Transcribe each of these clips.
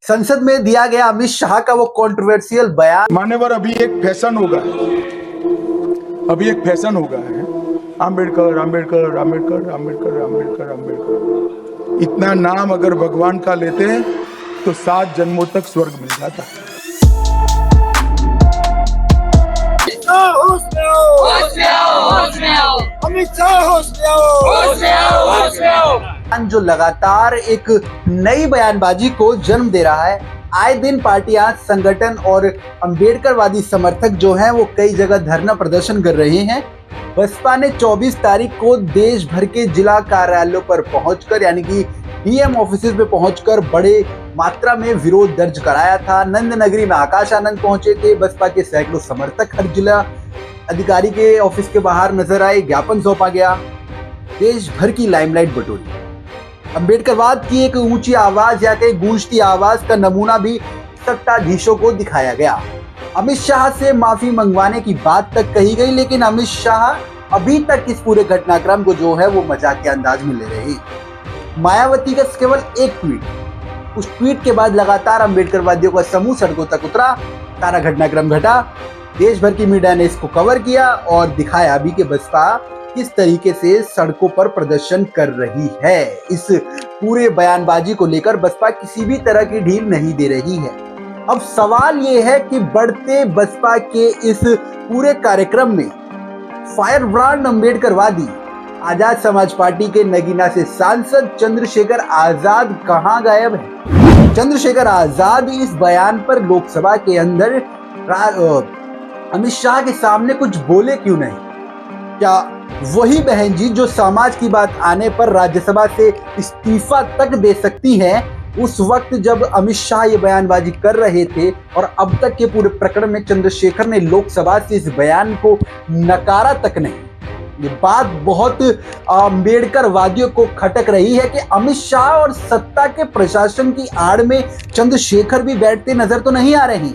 संसद में दिया गया अमित शाह का वो कंट्रोवर्शियल बयान। मान्यवर, अभी एक फैशन होगा है आम्बेडकर आम्बेडकर आम्बेडकर आम्बेडकर आम्बेडकर आम्बेडकर। इतना नाम अगर भगवान का लेते हैं तो 7 जन्मों तक स्वर्ग मिल जाता है। जो लगातार एक नई बयानबाजी को जन्म दे रहा है। आए दिन पार्टियां, संगठन और अंबेडकरवादी समर्थक जो हैं वो कई जगह धरना प्रदर्शन कर रहे हैं। बसपा ने 24 तारीख को देश भर के जिला कार्यालयों पर पहुंचकर, यानी कि डीएम ऑफिस में पहुंचकर बड़े मात्रा में विरोध दर्ज कराया था। नंद नगरी में आकाश आनंद पहुंचे थे। बसपा के सैकड़ों समर्थक हर जिला अधिकारी के ऑफिस के बाहर नजर आए। ज्ञापन सौंपा गया। देश भर की लाइमलाइट बटोरी। अंबेडकरवाद की एक ऊंची आवाज या कहीं गूंजती आवाज का नमूना भी सत्ताधीशों को दिखाया गया। अमित शाह से माफी मंगवाने की बात तक कही गई, लेकिन अमित शाह अभी तक इस पूरे घटनाक्रम को जो है वो मजाक के अंदाज में ले रहे। मायावती का केवल एक ट्वीट, उस ट्वीट के बाद लगातार अंबेडकरवादियों का समूह सड़कों तक उतरा। सारा घटनाक्रम घटा। देश भर की मीडिया ने इसको कवर किया और दिखाया भी कि बसपा किस तरीके से सड़कों पर प्रदर्शन कर रही है। इस पूरे बयानबाजी को लेकर बसपा किसी भी तरह की ढील नहीं दे रही है। अब सवाल ये है कि बढ़ते बसपा के इस पूरे कार्यक्रम में fire brand अंबेडकरवादी Azad Samaj party के नगीना से सांसद चंद्रशेखर आजाद कहां गायब है? चंद्रशेखर आजाद इस बयान पर लोकसभा के अंदर अमित शाह के सामने कुछ बोले क्यों नहीं? क्या वही बहन जी जो समाज की बात आने पर राज्यसभा से इस्तीफा तक दे सकती हैं, उस वक्त जब अमित शाह ये बयानबाजी कर रहे थे और अब तक के पूरे प्रकरण में चंद्रशेखर ने लोकसभा से इस बयान को नकारा तक नहीं। ये बात बहुत अंबेडकरवादियों को खटक रही है कि अमित शाह और सत्ता के प्रशासन की आड़ में चंद्रशेखर भी बैठते नजर तो नहीं आ रहे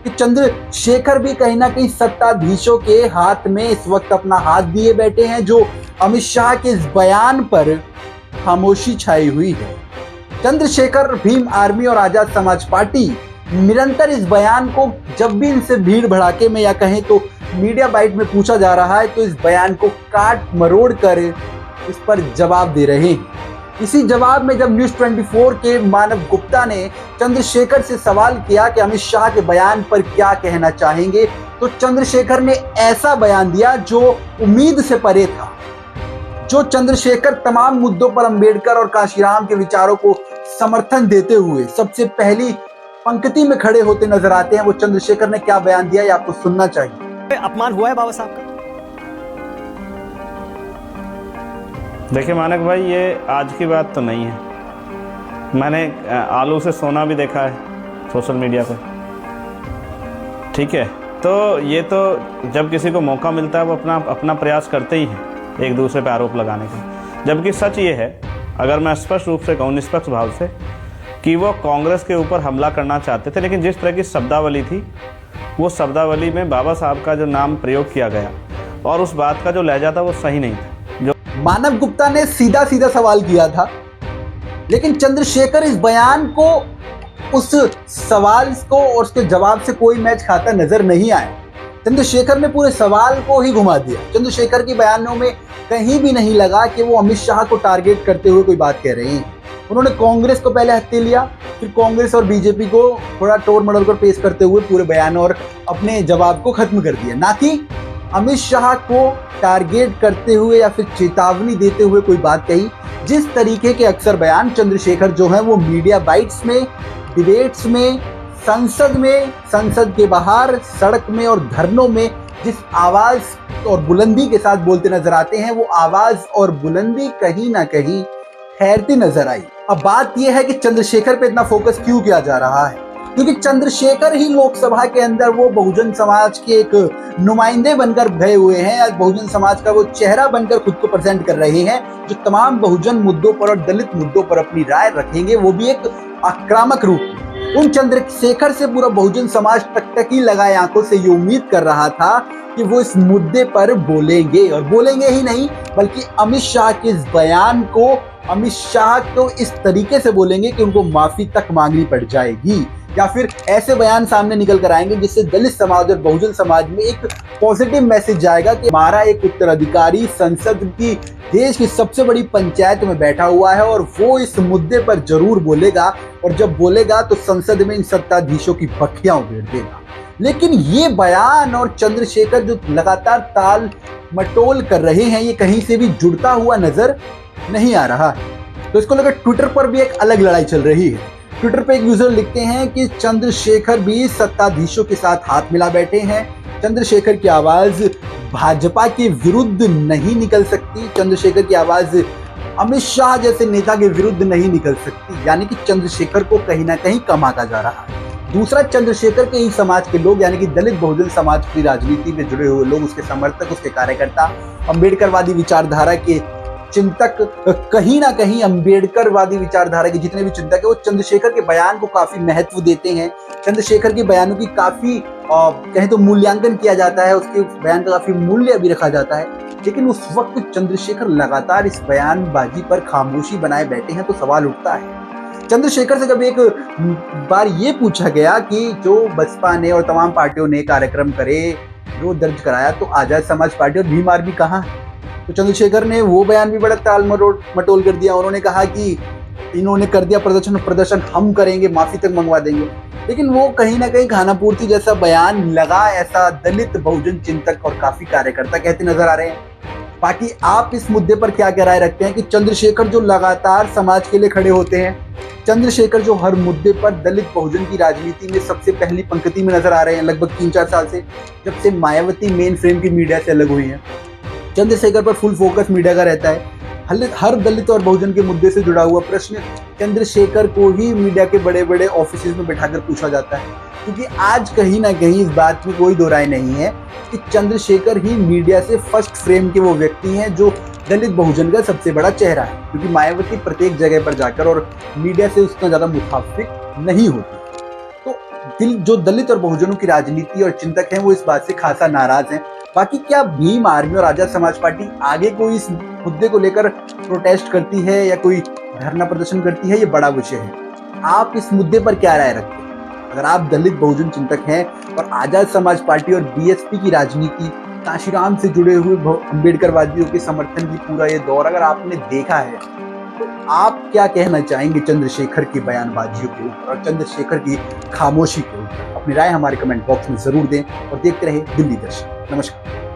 कि चंद्रशेखर भी कहीं ना कहीं सत्ताधीशों के हाथ में इस वक्त अपना हाथ दिए बैठे हैं, जो अमित शाह के इस बयान पर खामोशी छाई हुई है। चंद्रशेखर, भीम आर्मी और आजाद समाज पार्टी निरंतर इस बयान को, जब भी इनसे भीड़ भड़ाके में या कहें तो मीडिया बाइट में पूछा जा रहा है, तो इस बयान को काट मरोड़ कर इस पर जवाब दे रहे हैं। इसी जवाब में जब न्यूज़ 24 के मानव गुप्ता ने चंद्रशेखर से सवाल किया कि अमित शाह के बयान पर क्या कहना चाहेंगे, तो चंद्रशेखर ने ऐसा बयान दिया जो उम्मीद से परे था। जो चंद्रशेखर तमाम मुद्दों पर अंबेडकर और काशीराम के विचारों को समर्थन देते हुए सबसे पहली पंक्ति में खड़े होते नजर आते हैं, वो चंद्रशेखर ने क्या बयान दिया ये आपको सुनना चाहिए। अपमान हुआ है बाबा साहब का? देखिए मानक भाई, ये आज की बात तो नहीं है। मैंने आलू से सोना भी देखा है सोशल मीडिया पे, ठीक है। तो ये तो जब किसी को मौका मिलता है वो अपना प्रयास करते ही हैं एक दूसरे पे आरोप लगाने का। जबकि सच ये है, अगर मैं स्पष्ट रूप से कहूँ, निष्पक्ष भाव से, कि वो कांग्रेस के ऊपर हमला करना चाहते थे, लेकिन जिस तरह की शब्दावली थी, वो शब्दावली में बाबा साहब का जो नाम प्रयोग किया गया और उस बात का जो लहजा था वो सही नहीं था। मानव गुप्ता ने सीधा सीधा सवाल किया था, लेकिन चंद्रशेखर इस बयान को, उस सवाल को और उसके जवाब से कोई मैच खाता नजर नहीं आया। चंद्रशेखर ने पूरे सवाल को ही घुमा दिया। चंद्रशेखर की बयानों में कहीं भी नहीं लगा कि वो अमित शाह को टारगेट करते हुए कोई बात कह रहे हैं। उन्होंने कांग्रेस को पहले हत्या लिया, फिर कांग्रेस और बीजेपी को थोड़ा टोर मरोड़ कर पेश करते हुए पूरे बयान और अपने जवाब को खत्म कर दिया, ना कि अमित शाह को टारगेट करते हुए या फिर चेतावनी देते हुए कोई बात कही। जिस तरीके के अक्सर बयान चंद्रशेखर जो है वो मीडिया बाइट्स में, डिबेट्स में, संसद में, संसद के बाहर, सड़क में और धरनों में जिस आवाज और बुलंदी के साथ बोलते नजर आते हैं, वो आवाज और बुलंदी कहीं ना कहीं ठहरती नजर आई। अब बात यह है कि चंद्रशेखर पे इतना फोकस क्यों किया जा रहा है, क्योंकि चंद्रशेखर ही लोकसभा के अंदर वो बहुजन समाज के एक नुमाइंदे बनकर गए हुए हैं। बहुजन समाज का वो चेहरा बनकर खुद को प्रेजेंट कर रहे हैं, जो तमाम बहुजन मुद्दों पर और दलित मुद्दों पर अपनी राय रखेंगे, वो भी एक आक्रामक रूप में। उन चंद्रशेखर से पूरा बहुजन समाज टकटकी लगाए आंखों से ये उम्मीद कर रहा था कि वो इस मुद्दे पर बोलेंगे, और बोलेंगे ही नहीं बल्कि अमित शाह के इस बयान को अमित शाह तो इस तरीके से बोलेंगे कि उनको माफी तक मांगनी पड़ जाएगी, या फिर ऐसे बयान सामने निकल कर आएंगे जिससे दलित समाज और बहुजन समाज में एक पॉजिटिव मैसेज जाएगा कि हमारा एक उत्तराधिकारी संसद की देश की सबसे बड़ी पंचायत में बैठा हुआ है और वो इस मुद्दे पर जरूर बोलेगा, और जब बोलेगा तो संसद में इन सत्ताधीशों की बखियां उधेड़ देगा। लेकिन ये बयान और चंद्रशेखर जो लगातार ताल मटोल कर रहे हैं, ये कहीं से भी जुड़ता हुआ नजर नहीं आ रहा है। तो इसको लेकर ट्विटर पर भी एक अलग लड़ाई चल रही है। ट्विटर पे एक यूजर लिखते हैं कि चंद्रशेखर भी सत्ताधीशों के साथ हाथ मिला बैठे हैं, चंद्रशेखर की आवाज भाजपा के विरुद्ध नहीं निकल सकती, चंद्रशेखर की आवाज अमित शाह जैसे नेता के विरुद्ध नहीं निकल सकती, यानी कि चंद्रशेखर को कहीं ना कहीं कम आंका जा रहा है। दूसरा, चंद्रशेखर के ही समाज के लोग यानी कि दलित बहुजन समाज की राजनीति में जुड़े हुए लोग, उसके समर्थक, उसके कार्यकर्ता, अंबेडकरवादी विचारधारा के चिंतक, कहीं ना कहीं अंबेडकरवादी विचारधारा के जितने भी चिंतक है वो चंद्रशेखर के बयान को काफी महत्व देते हैं। चंद्रशेखर के बयानों की काफी कहें तो मूल्यांकन किया जाता है, उसके बयान का काफी मूल्य भी रखा जाता है। लेकिन उस वक्त चंद्रशेखर लगातार इस बयानबाजी पर खामोशी बनाए बैठे हैं, तो सवाल उठता है। चंद्रशेखर से कभी एक बार ये पूछा गया कि जो बसपा ने और तमाम पार्टियों ने कार्यक्रम करे, विरोध दर्ज कराया, तो आजाद समाज पार्टी और भीम आर्मी कहाँ है? तो चंद्रशेखर ने वो बयान भी बड़ा टाल मटोल कर दिया। उन्होंने कहा कि इन्होंने कर दिया प्रदर्शन हम करेंगे, माफी तक मंगवा देंगे। लेकिन वो कहीं ना कहीं खानापूर्ति जैसा बयान लगा, ऐसा दलित बहुजन चिंतक और काफी कार्यकर्ता कहते नजर आ रहे हैं। बाकी आप इस मुद्दे पर क्या क्या राय रखते हैं कि चंद्रशेखर जो लगातार समाज के लिए खड़े होते हैं, चंद्रशेखर जो हर मुद्दे पर दलित बहुजन की राजनीति में सबसे पहली पंक्ति में नजर आ रहे हैं लगभग 3-4 साल से, जब से मायावती मेन फ्रेम की मीडिया से अलग हुई है, चंद्रशेखर पर फुल फोकस मीडिया का रहता है। हर दलित और बहुजन के मुद्दे से जुड़ा हुआ प्रश्न चंद्रशेखर को ही मीडिया के बड़े बड़े ऑफिस में बैठाकर पूछा जाता है, क्योंकि आज कहीं ना कहीं इस बात में कोई दो राय नहीं है कि चंद्रशेखर ही मीडिया से फर्स्ट फ्रेम के वो व्यक्ति हैं जो दलित बहुजन का सबसे बड़ा चेहरा है, क्योंकि मायावती प्रत्येक जगह पर जाकर और मीडिया से उतना ज्यादा मुखाफिक नहीं होती। तो जो दलित और बहुजनों की राजनीति और चिंतक हैं वो इस बात से खासा नाराज हैं। बाकी क्या भीम आर्मी और आजाद समाज पार्टी आगे कोई इस मुद्दे को लेकर प्रोटेस्ट करती है या कोई धरना प्रदर्शन करती है, ये बड़ा विषय है। आप इस मुद्दे पर क्या राय रखते हैं? अगर आप दलित बहुजन चिंतक हैं और आजाद समाज पार्टी और बीएसपी की राजनीति, काशीराम से जुड़े हुए अंबेडकरवादियों के समर्थन की पूरा ये दौर अगर आपने देखा है, तो आप क्या कहना चाहेंगे चंद्रशेखर की बयानबाजियों के ऊपर और चंद्रशेखर की खामोशी के ऊपर? अपनी राय हमारे कमेंट बॉक्स में जरूर दें और देखते रहे दिल्ली दर्शन। नमस्कार।